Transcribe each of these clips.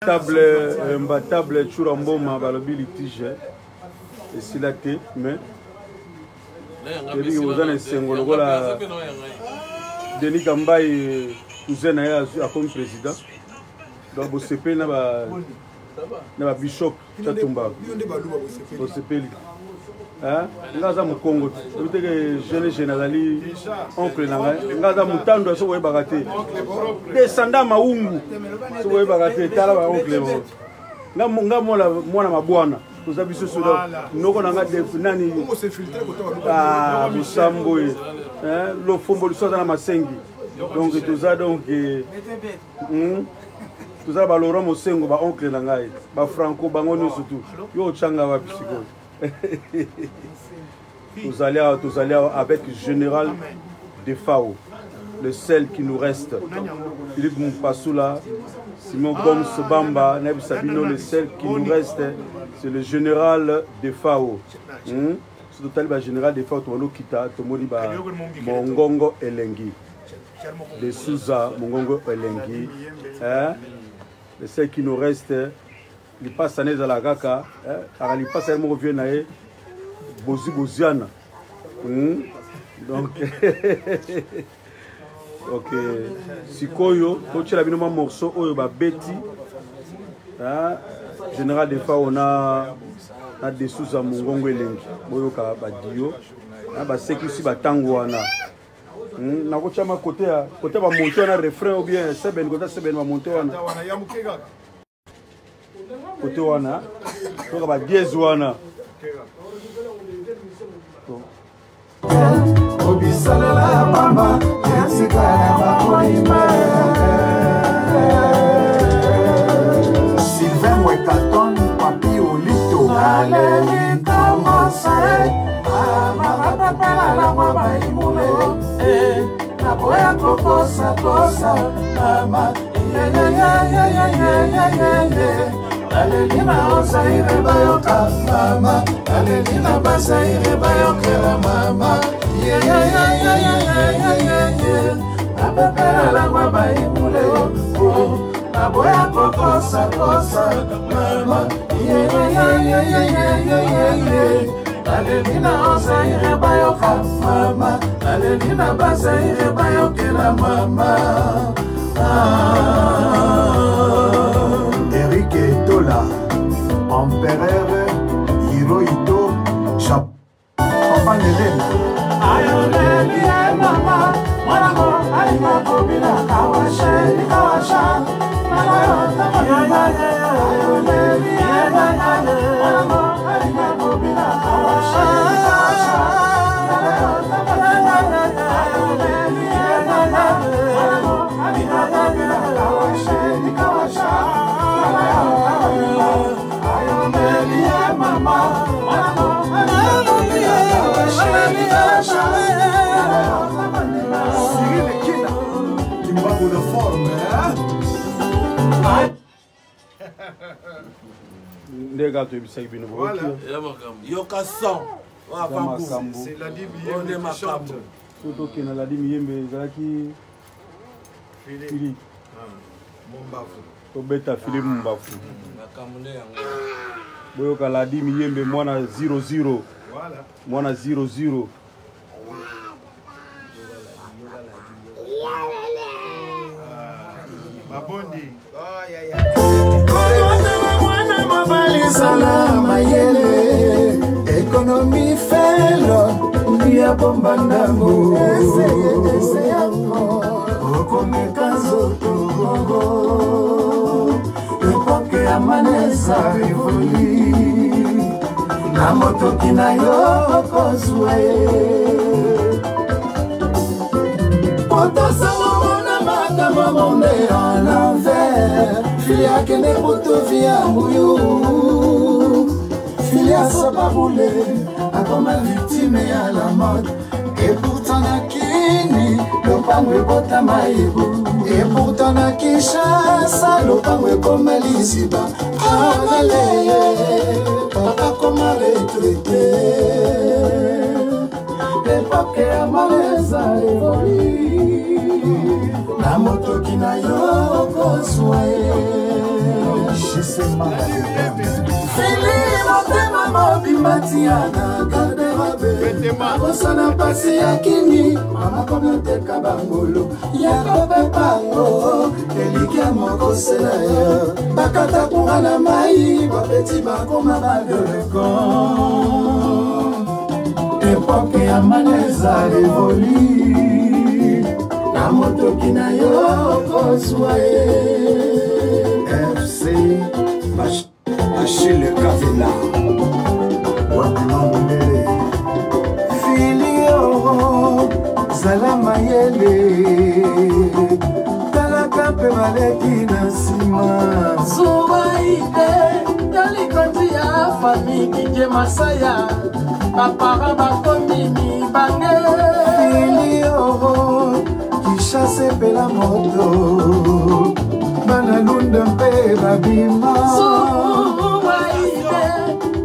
table Churamboma balobi litige et silaté mais vous en sengolo la Denis Gambaye cousin a comme président donc vous CP na ba bishop Chatumba vous CP hein ngaza mu Congo teke jeune générali oncle nanga ngaza mutando so we bagate descendant maungu so we bagate tala ba oncle nga mwana mabwana toza biso soda noko nanga def nani ah bisambo hein lo fombo lu soza na masengi donc toza donc toza ba Laurent Mosengo ba oncle nanga ba Franco bango no surtout yo changa wa psycho nous allons avec Général Defao, le seul qui nous reste. Philippe Mpassoula, Simon Gomes Bamba, Neb Sabino, le seul qui nous reste, c'est le Général Defao. C'est total le Général Defao, Tomolo Kita, Tomoli Mongongo Elengi. De Souza, Mongongo Elengi. Le seul qui nous reste. Il passe à la Gaka, il passe à Morovienae, Boziana. Donc, ok. Sikoyo, quand tu as vu un morceau, Betty, Général des fois, on a des sous à Mongongo Elengi, Boyoka Badio, c'est qui si Batangouana. Na kocha ma côté va monter un refrain ou bien c'est ben côté c'est ben va monter côté wana donc ba dièse wana obisalela mama yasikala ba koima Sylvain Wekaton papi olito ale commence mama papa la mama imule na boya kokosa mama Alelina osaire bayoka mama Alelina basaire bayoka mama Apepera la mama imule Aboya kokosa mama Alelina osaire bayoka mama Alelina basaire bayoka mama Eric Etola, Empereur, Hirohito, Chap, Papa Nelena. Ayoleli mama, mwanango, alima kobila kawasha, nalayota mama. Ayoleli mama, mwanango, alima kobila kawasha, nalayota mama. Ayoleli mama, mwanango, alima kobila kawasha. C'est la Bible qui chante. La Bible Philippe. Tobeta Philippe Mbafu. Boyoka la di miyembe mwana 00. Voilà. Mwana 00. Mabondi. Oh ya ya. Mwana mabali salama yele. Economy fellow. Ndia bomba ndambo. Ese yango. Okomeka zoto. Epoke amanesa rivoli na moto kinayo kozwe Poto na makambo monde à l'envers Filia kene poto via muyu Filia soba boule akoma victime à la mode Et pourtant na kini Lopangwe bota maibu Et pourtant na Kinshasa Lopangwe koma lisiba Avaleye Papa koma retraité L'époque ya maleza évoli Na moto kina yo koswaye Fili motema mobimatiana garderobe akosana pasi ya kini mama komoteka bangolo yakobe pango elikia mokosela yo bakata kunga na mai bapeti bakoma badoleko epoke ya maneza evoli na motoki na yo kozwa ye FC Achille Kavila Wapinomele Filio Salama Yele Talaka Pevaleki Nasima Zuwaide Talikondi ya famille Kije Masaya Papara Bakomini Bange Filio Kishase Pela Moto Bana Lunda Mpe Babima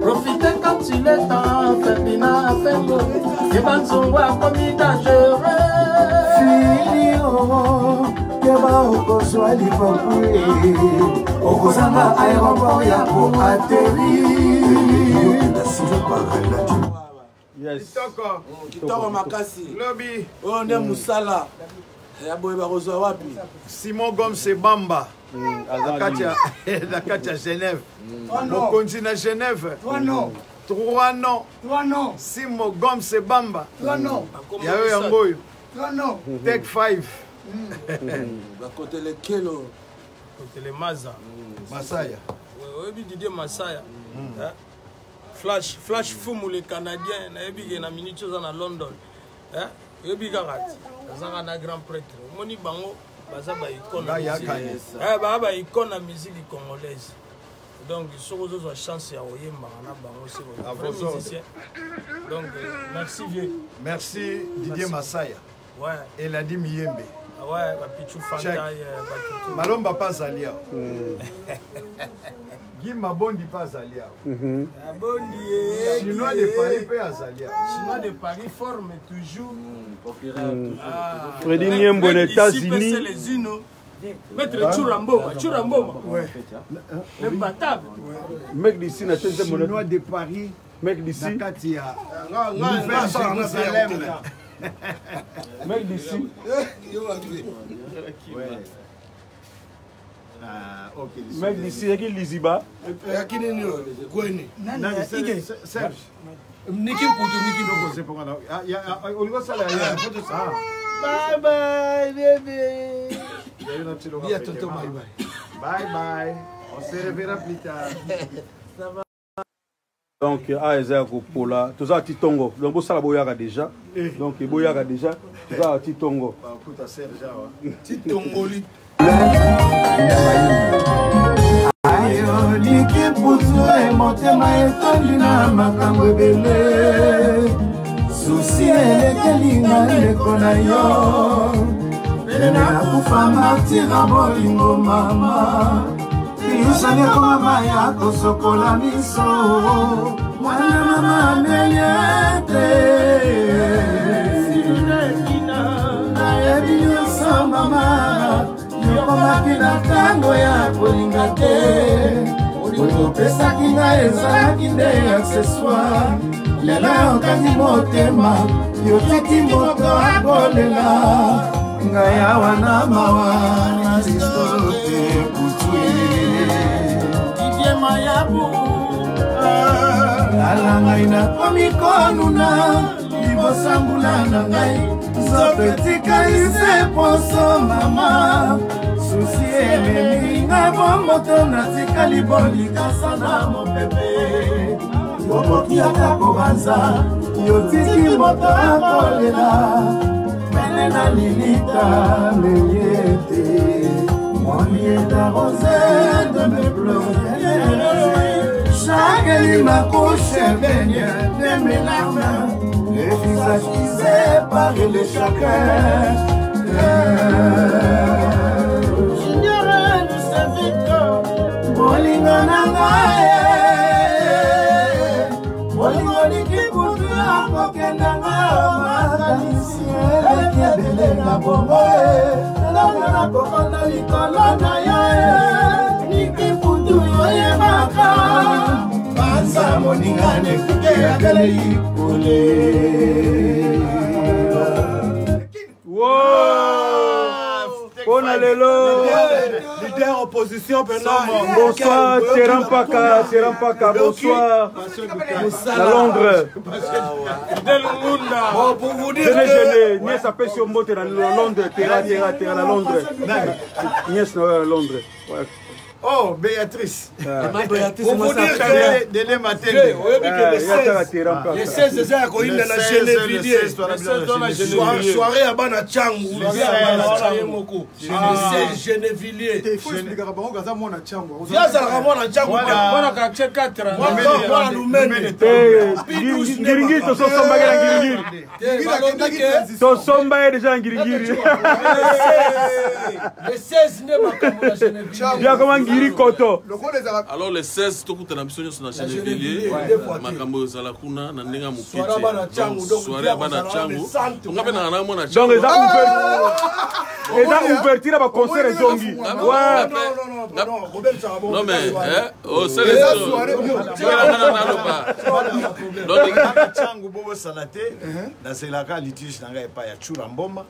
profitez quand il est temps, Ferdinand Fembo, et Banzongwa commis dangereux. Filio, Keba Okoswa Liverpool, Okosanga aéroport ya pour atterrir. Yes. Kitoko makasi. Lobby. On est Moussala. Simon Gomes c'est Bamba. Dakatia Genève. Mokonzi na Genève. 3 noms. Simon Gomes c'est Bamba. 3 noms. Yayo Yangoyo. 3 noms. Tech 5. Côté les Kelo. Côté les Maza. Masaya. Oui, Didier Masaya. Flash Fumu les Canadiens. Na minute chose à London. Yebi Garat. Zanga na grand prêtre. Moni bango baza ba icône. Ba icône la musique congolaise. Donc sur aux chance ya oyemba na bango c'est musicien. Donc merci vieux. Merci Didier Masaya. Ouais, et Ladi Miyembe. Ouais, ba Pichu Fantaye ba Pichu. Malomba pas Zalia. Guy Mabondi pas Zalia. Mabondi. Chinois de Paris pas Zalia. Chinois de Paris forme toujours. Freddy Niembo aux États-Unis. Maître Churambo. Ouais. Le batable. Mec d'ici n'a pas de Chinois de Paris. Mec d'ici. Nakatia. Mec d'ici. Mec d'ici, il y a qui Liziba. Niki bye bye baby. Bye bye. On se reverra plus tard. Donc Aïza Kopola, tout ça Titongo. Donc vous savez boyaka déjà. Donc boyaka déjà. Tout ça Titongo. Titongoli. Ayo niki putu motema etondi na makambo ebele susi elekelinga ndeko na yo pene nakufa matira bolingo mama isane komama ya kosokola miso mwana mama meyete nayebi nyonso mama yokomaki na ntango ya kolinga te opesaki ngai ezalaki nde accessoire lelo yokangi motema yotiki moto akolela ngai awa na mawa na liso te kutue didie mayabu lala ngai nakomi konuna libosambula na ngai nzoto etikali se poso mama susi ememi nga bomboto natikali bolikasa na mopepe yokoki ata kobanza yotiki moto akolela mene na lilita meyete monieta rose de mes pleurs chaque lima couche baigne de mes larmes les visages visés par les chagrins j'ignorais de sa victoire bolingo na ngai bolingo likikutu akokenda ngai makanisi eleki ebele na bongo eloko na kokonda likolo na yo likikutu oye moninga nekuke ya kelei On a lelo. Leader opposition pendant. Bonsoir, Terampaka, bonsoir. La Londres. Pour vous dire que Niès appelle sur Mote à Londres, Terra, la Londres. Niès à Londres. Oh, Béatrice. pour vous dire que Délai matin. les 16 c'est à quoi il a gêné vidéo. Soirée à Bana Chang ou les 16 Genevilliers. Il faut expliquer à Bango Gaza mon Chang. Viens ça Ramon à Chang. Voilà quand check 4. Voilà Lumene. Ngiringiri to somba ya ngiringiri. To somba déjà ngiringiri. Les 16 ne pas comme la Genevilliers. Bien comment ngiri koto. Alors les 16 tout coûte l'ambition sur la Genevilliers. Makambo zala kuna na ndenga mukete. Soirée bana changu. On appelle na mona changu. Donc les ouverture à concert zongi. Ouais. Non mais oh c'est les soirées. Donc changu bobo salate dans c'est la litige nanga pas ya chura mboma.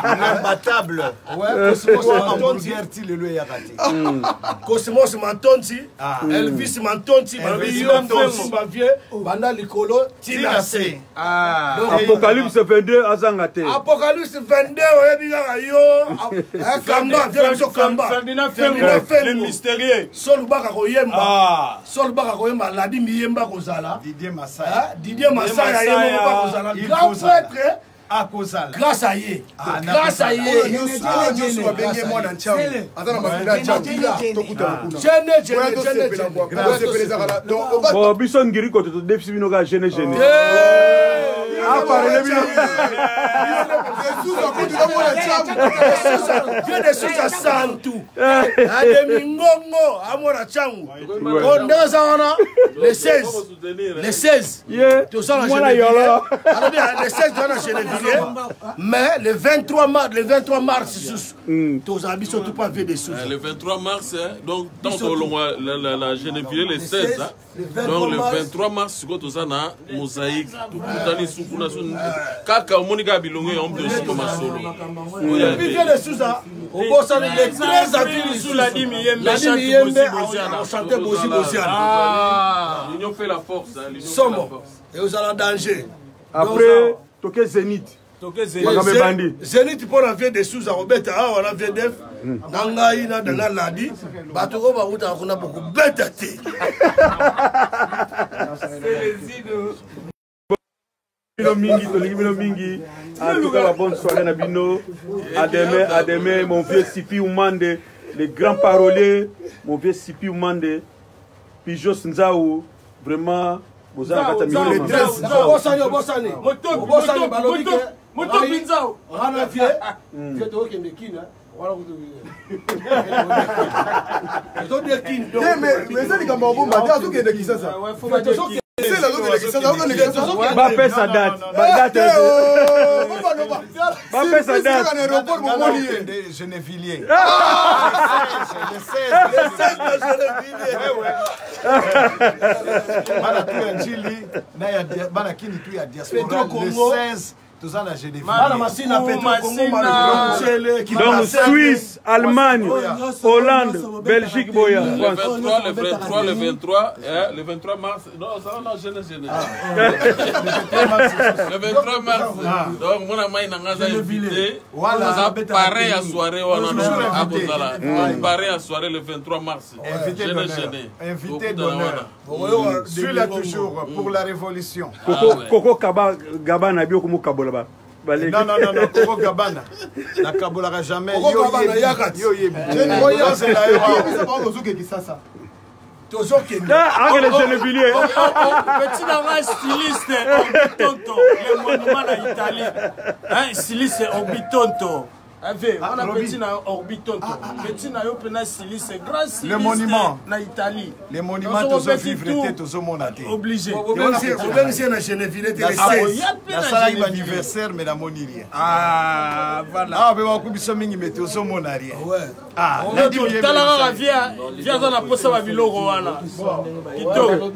Imbattable. Ouais, hamburger ti le ya kati. Cosmos Mantonti, Elvis Mantonti, Banda Licolo, Tinase. Apocalypse 22 Azangate. Apocalypse 22, Kamba, le mystérieux. Sol Baka Koyemba, Sol Baka Koyemba, Ladi Miyemba Kozala, Didier Massaya, Yemba Kozala, grand prêtre. Grâce à Yé. Grâce à Yé. Bon, Bisson Ngiriko, tu définis nos gars, gêné. Ah, parlez des sous à Santou. Les 16. Les 16. Tout ça, mais le 23 mars, tous habits sont tout pas fait des sous. Le 23 mars, donc tant que la Genevilliers les 16, donc le 23 mars, quand on a mosaïque, tout le temps kaka monika bilongo on peut aussi comme solo. Et puis vient les sous ça. Au bout ça les 13 avril sous la dimi yembe chanter Bosi Bosiana. Ah, l'union fait la force, sommes et vous allez en danger. Après toke Zénith. Zénith pour la vie des sous à Robert, on a VDF, Nangaïna de la Ladi, Batoko Baouta, on a beaucoup bête. C'est les îles. Mingi, en tout cas la bonne soirée Nabino. À demain, mon vieux Sipi Oumande, les grands paroliers, mon vieux Sipi Oumande, Pijos Nzaou, vraiment, vous avez gâté les 13. Moto Binzao. Rana vie. Tu es au Kendekina. Voilà vous devez. Mais ça, les camarades, on va dire que c'est qui ça. C'est la zone de ça. Va faire sa date. Va faire sa date. Genevilliers. Les 16 de Genevilliers. Donc Suisse, Allemagne, Hollande, Belgique, Boya. Le 23 mars. Non, ça va, non, jeune. Le 23 mars. Donc, mon ami n'a pas invité. Voilà. Pareil à soirée, on a pareil à soirée le 23 mars. Invité d'honneur. Celui-là toujours pour la révolution. Coco Gabana, Bio comme Kabola. Non, Coco Gabana. La Kabola jamais. Petit styliste Orbitonto, le monument d'Italie. Styliste Orbitonto. On a petit Orbitonto. Petit styliste grand styliste. Le monument na Italie. Les monuments tous vivre tous monaté. Obligé. On va essayer na Genevilliers les 16. La salle anniversaire mais la monirie. Ah voilà. Ah mais on coupe ça mingi mais tous monari. Ouais. Ah, on va talanga via dans la posa ba biloko wana. Kito.